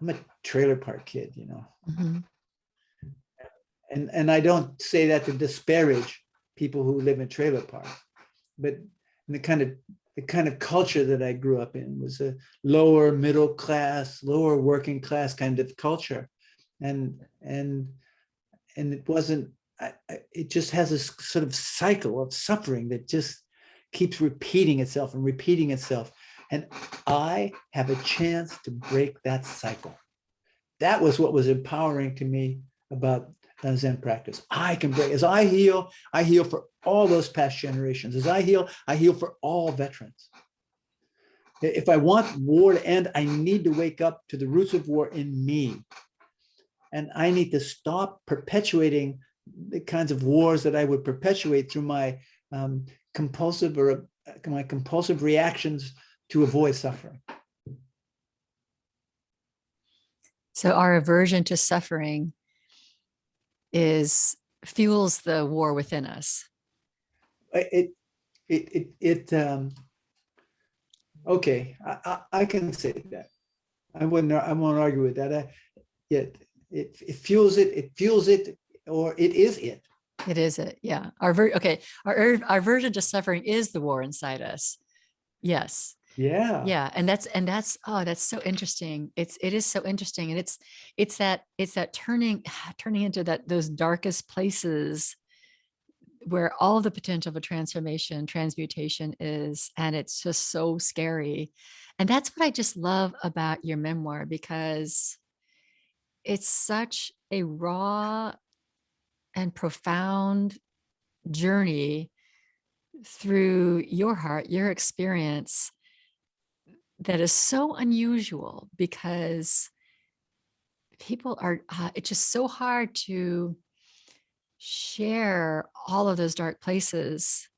I'm a trailer park kid, you know. Mm-hmm. And I don't say that to disparage people who live in trailer parks, but the kind of culture that I grew up in was a lower middle class, lower working class kind of culture, and it wasn't. It just has this sort of cycle of suffering that just keeps repeating itself and repeating itself. And I have a chance to break that cycle. That was what was empowering to me about Zen practice. I can break. As I heal for all those past generations. As I heal for all veterans. If I want war to end, I need to wake up to the roots of war in me. And I need to stop perpetuating the kinds of wars that I would perpetuate through my compulsive reactions to avoid suffering. So our aversion to suffering fuels the war within us. Okay, I can say that. I won't argue with that. It fuels it, or it is it. It is it, yeah. Our aversion to suffering is the war inside us. Yes. Yeah. And that's so interesting. It is so interesting. And it's that turning into those darkest places where all the potential of a transmutation is, and it's just so scary. And that's what I just love about your memoir, because it's such a raw and profound journey through your heart, your experience, that is so unusual, because people are, it's just so hard to share all of those dark places.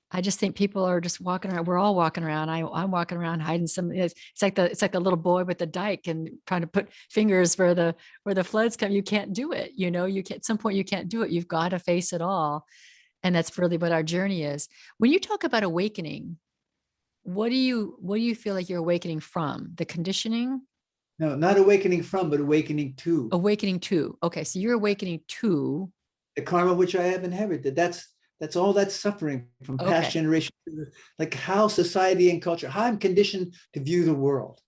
I just think people are just walking around. We're all walking around. I'm walking around hiding some. It's like the little boy with the dike and trying to put fingers where the floods come. You can't do it. You know, you can't. At some point, you can't do it. You've got to face it all, and that's really what our journey is. When you talk about awakening, what do you feel like you're awakening from? The conditioning? No, not awakening from, but awakening to. Awakening to. Okay, so you're awakening to the karma which I have inherited. That's all that suffering from past generations, like how society and culture, how I'm conditioned to view the world.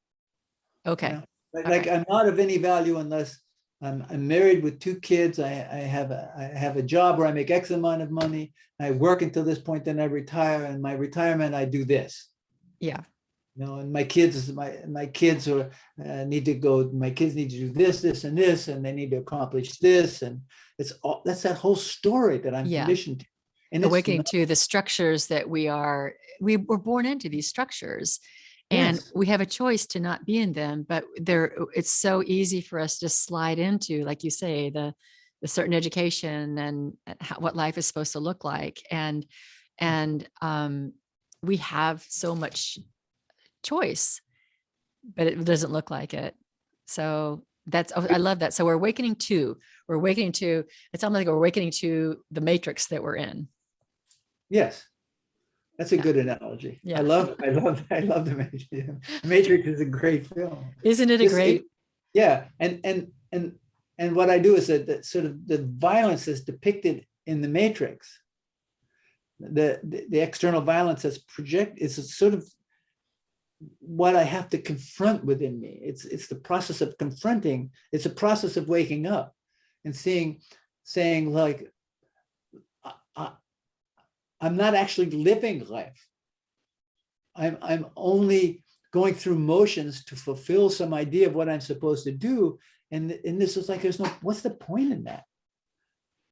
Okay. You know? Like I'm not of any value unless I'm married with 2 kids. I have a job where I make X amount of money. I work until this point, then I retire. And my retirement, I do this. Yeah. You know, and my kids need to go. My kids need to do this, and this, and they need to accomplish this, and that's that whole story that I'm conditioned to. And awakening to the structures that we were born into, these structures, and we have a choice to not be in them. But it's so easy for us to slide into, like you say, the certain education and what life is supposed to look like, and we have so much choice, but it doesn't look like it. So I love that. So we're awakening to, it's almost like we're awakening to the matrix that we're in. Yes. That's a good analogy. Yeah. I love the Matrix. The Matrix is a great film. Isn't it a great? Yeah. And what I do is that sort of the violence that's depicted in the Matrix, the external violence that's projected, is sort of what I have to confront within me. It's the process of confronting. It's a process of waking up and saying like, I'm not actually living life. I'm only going through motions to fulfill some idea of what I'm supposed to do. And this is like, what's the point in that?